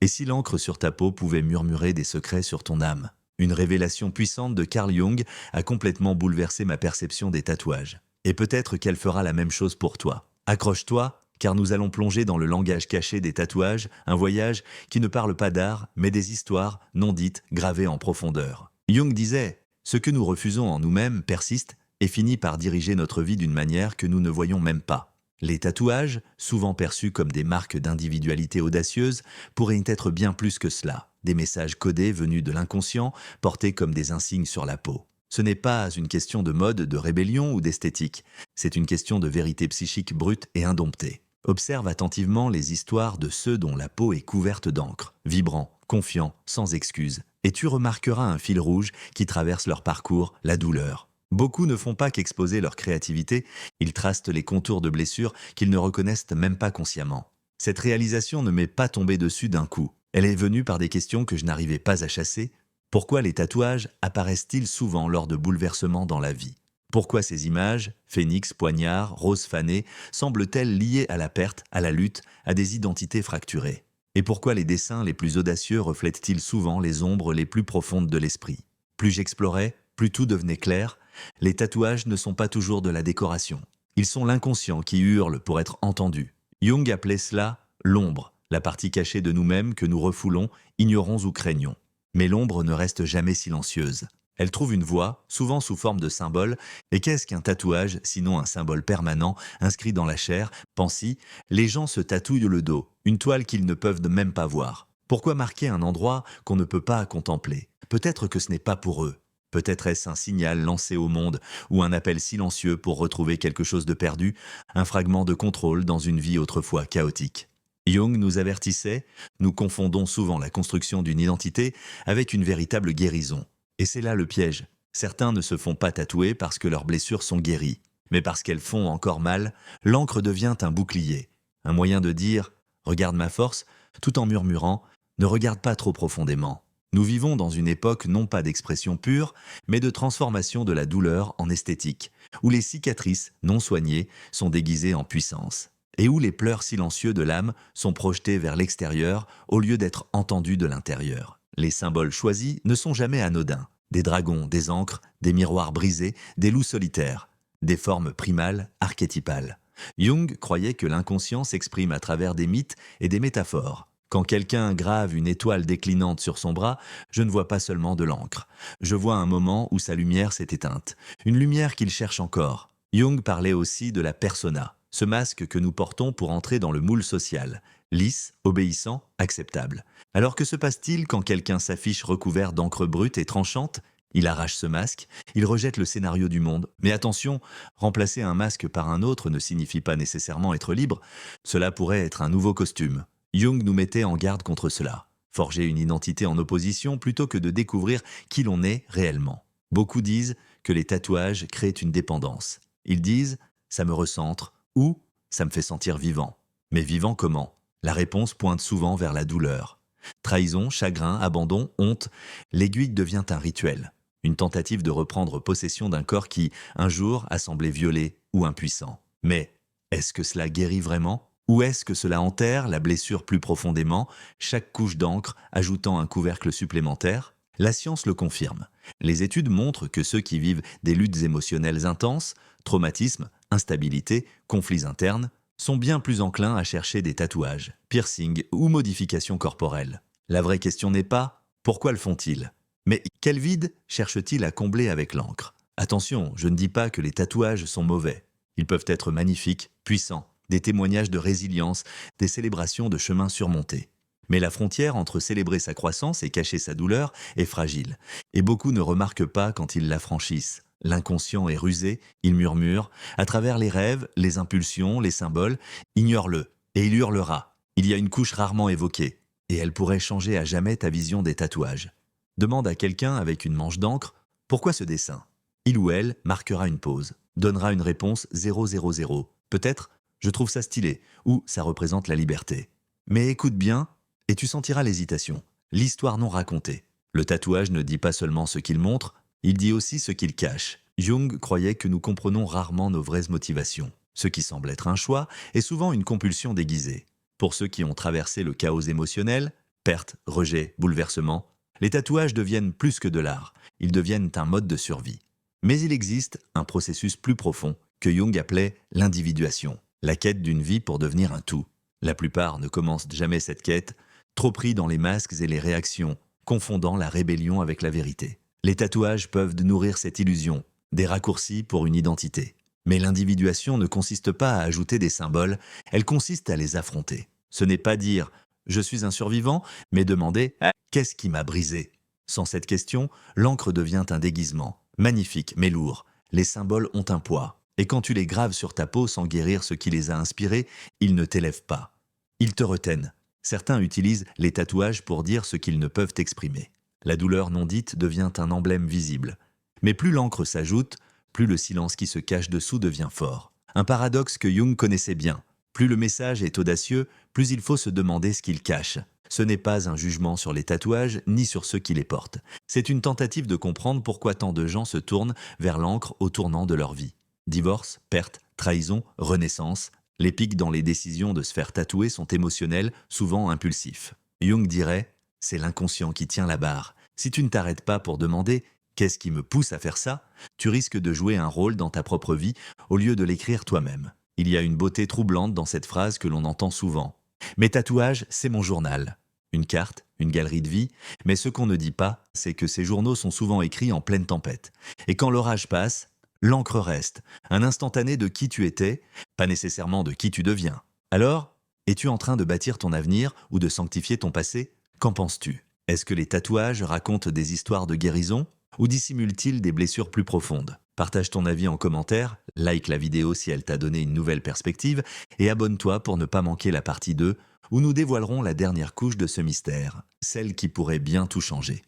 Et si l'encre sur ta peau pouvait murmurer des secrets sur ton âme? Une révélation puissante de Carl Jung a complètement bouleversé ma perception des tatouages. Et peut-être qu'elle fera la même chose pour toi. Accroche-toi, car nous allons plonger dans le langage caché des tatouages, un voyage qui ne parle pas d'art, mais des histoires non dites gravées en profondeur. Jung disait, ce que nous refusons en nous-mêmes persiste et finit par diriger notre vie d'une manière que nous ne voyons même pas. Les tatouages, souvent perçus comme des marques d'individualité audacieuse, pourraient être bien plus que cela. Des messages codés venus de l'inconscient, portés comme des insignes sur la peau. Ce n'est pas une question de mode, de rébellion ou d'esthétique. C'est une question de vérité psychique brute et indomptée. Observe attentivement les histoires de ceux dont la peau est couverte d'encre, vibrants, confiants, sans excuses. Et tu remarqueras un fil rouge qui traverse leur parcours, la douleur. Beaucoup ne font pas qu'exposer leur créativité, ils tracent les contours de blessures qu'ils ne reconnaissent même pas consciemment. Cette réalisation ne m'est pas tombée dessus d'un coup. Elle est venue par des questions que je n'arrivais pas à chasser. Pourquoi les tatouages apparaissent-ils souvent lors de bouleversements dans la vie? Pourquoi ces images, phénix, poignard, rose fané, semblent-elles liées à la perte, à la lutte, à des identités fracturées? Et pourquoi les dessins les plus audacieux reflètent-ils souvent les ombres les plus profondes de l'esprit? Plus j'explorais, plus tout devenait clair. Les tatouages ne sont pas toujours de la décoration. Ils sont l'inconscient qui hurle pour être entendu. Jung appelait cela l'ombre, la partie cachée de nous-mêmes que nous refoulons, ignorons ou craignons. Mais l'ombre ne reste jamais silencieuse. Elle trouve une voix, souvent sous forme de symbole, et qu'est-ce qu'un tatouage, sinon un symbole permanent, inscrit dans la chair, pense-y, les gens se tatouent le dos, une toile qu'ils ne peuvent même pas voir. Pourquoi marquer un endroit qu'on ne peut pas contempler? Peut-être que ce n'est pas pour eux. Peut-être est-ce un signal lancé au monde, ou un appel silencieux pour retrouver quelque chose de perdu, un fragment de contrôle dans une vie autrefois chaotique. Jung nous avertissait, nous confondons souvent la construction d'une identité avec une véritable guérison. Et c'est là le piège. Certains ne se font pas tatouer parce que leurs blessures sont guéries. Mais parce qu'elles font encore mal, l'encre devient un bouclier. Un moyen de dire « regarde ma force » tout en murmurant « ne regarde pas trop profondément ». Nous vivons dans une époque non pas d'expression pure, mais de transformation de la douleur en esthétique, où les cicatrices non soignées sont déguisées en puissance, et où les pleurs silencieux de l'âme sont projetés vers l'extérieur au lieu d'être entendus de l'intérieur. Les symboles choisis ne sont jamais anodins. Des dragons, des ancres, des miroirs brisés, des loups solitaires, des formes primales, archétypales. Jung croyait que l'inconscient s'exprime à travers des mythes et des métaphores. Quand quelqu'un grave une étoile déclinante sur son bras, je ne vois pas seulement de l'encre. Je vois un moment où sa lumière s'est éteinte. Une lumière qu'il cherche encore. Jung parlait aussi de la persona, ce masque que nous portons pour entrer dans le moule social. Lisse, obéissant, acceptable. Alors que se passe-t-il quand quelqu'un s'affiche recouvert d'encre brute et tranchante? Il arrache ce masque, il rejette le scénario du monde. Mais attention, remplacer un masque par un autre ne signifie pas nécessairement être libre. Cela pourrait être un nouveau costume. Jung nous mettait en garde contre cela. Forger une identité en opposition plutôt que de découvrir qui l'on est réellement. Beaucoup disent que les tatouages créent une dépendance. Ils disent « ça me recentre » ou « ça me fait sentir vivant ». Mais vivant comment? La réponse pointe souvent vers la douleur. Trahison, chagrin, abandon, honte, l'aiguille devient un rituel. Une tentative de reprendre possession d'un corps qui, un jour, a semblé violé ou impuissant. Mais est-ce que cela guérit vraiment? Ou est-ce que cela enterre la blessure plus profondément, chaque couche d'encre ajoutant un couvercle supplémentaire? La science le confirme. Les études montrent que ceux qui vivent des luttes émotionnelles intenses, traumatismes, instabilité, conflits internes, sont bien plus enclins à chercher des tatouages, piercings ou modifications corporelles. La vraie question n'est pas « pourquoi le font-ils ?» mais « quel vide cherchent-ils à combler avec l'encre ?» Attention, je ne dis pas que les tatouages sont mauvais. Ils peuvent être magnifiques, puissants, des témoignages de résilience, des célébrations de chemins surmontés. Mais la frontière entre célébrer sa croissance et cacher sa douleur est fragile, et beaucoup ne remarquent pas quand ils la franchissent. L'inconscient est rusé, il murmure, à travers les rêves, les impulsions, les symboles, ignore-le, et il hurlera. Il y a une couche rarement évoquée, et elle pourrait changer à jamais ta vision des tatouages. Demande à quelqu'un avec une manche d'encre, pourquoi ce dessin? Il ou elle marquera une pause, donnera une réponse 000, peut-être je trouve ça stylé, ou ça représente la liberté. Mais écoute bien, et tu sentiras l'hésitation, l'histoire non racontée. Le tatouage ne dit pas seulement ce qu'il montre, il dit aussi ce qu'il cache. Jung croyait que nous comprenons rarement nos vraies motivations. Ce qui semble être un choix est souvent une compulsion déguisée. Pour ceux qui ont traversé le chaos émotionnel, perte, rejet, bouleversement. Les tatouages deviennent plus que de l'art, ils deviennent un mode de survie. Mais il existe un processus plus profond que Jung appelait l'individuation, la quête d'une vie pour devenir un tout. La plupart ne commencent jamais cette quête, trop pris dans les masques et les réactions, confondant la rébellion avec la vérité. Les tatouages peuvent nourrir cette illusion, des raccourcis pour une identité. Mais l'individuation ne consiste pas à ajouter des symboles, elle consiste à les affronter. Ce n'est pas dire « je suis un survivant », mais demander « qu'est-ce qui m'a brisé ?» Sans cette question, l'encre devient un déguisement, magnifique mais lourd. Les symboles ont un poids, et quand tu les graves sur ta peau sans guérir ce qui les a inspirés, ils ne t'élèvent pas. Ils te retiennent. Certains utilisent les tatouages pour dire ce qu'ils ne peuvent exprimer. La douleur non dite devient un emblème visible. Mais plus l'encre s'ajoute, plus le silence qui se cache dessous devient fort. Un paradoxe que Jung connaissait bien. Plus le message est audacieux, plus il faut se demander ce qu'il cache. Ce n'est pas un jugement sur les tatouages, ni sur ceux qui les portent. C'est une tentative de comprendre pourquoi tant de gens se tournent vers l'encre au tournant de leur vie. Divorce, perte, trahison, renaissance. Les pics dans les décisions de se faire tatouer sont émotionnels, souvent impulsifs. Jung dirait « c'est l'inconscient qui tient la barre ». Si tu ne t'arrêtes pas pour demander « qu'est-ce qui me pousse à faire ça ?», tu risques de jouer un rôle dans ta propre vie au lieu de l'écrire toi-même. Il y a une beauté troublante dans cette phrase que l'on entend souvent. « Mes tatouages, c'est mon journal ». Une carte, une galerie de vie, mais ce qu'on ne dit pas, c'est que ces journaux sont souvent écrits en pleine tempête. Et quand l'orage passe, l'encre reste, un instantané de qui tu étais, pas nécessairement de qui tu deviens. Alors, es-tu en train de bâtir ton avenir ou de sanctifier ton passé ? Qu'en penses-tu ? Est-ce que les tatouages racontent des histoires de guérison ou dissimulent-ils des blessures plus profondes ? Partage ton avis en commentaire, like la vidéo si elle t'a donné une nouvelle perspective et abonne-toi pour ne pas manquer la partie 2 où nous dévoilerons la dernière couche de ce mystère, celle qui pourrait bien tout changer.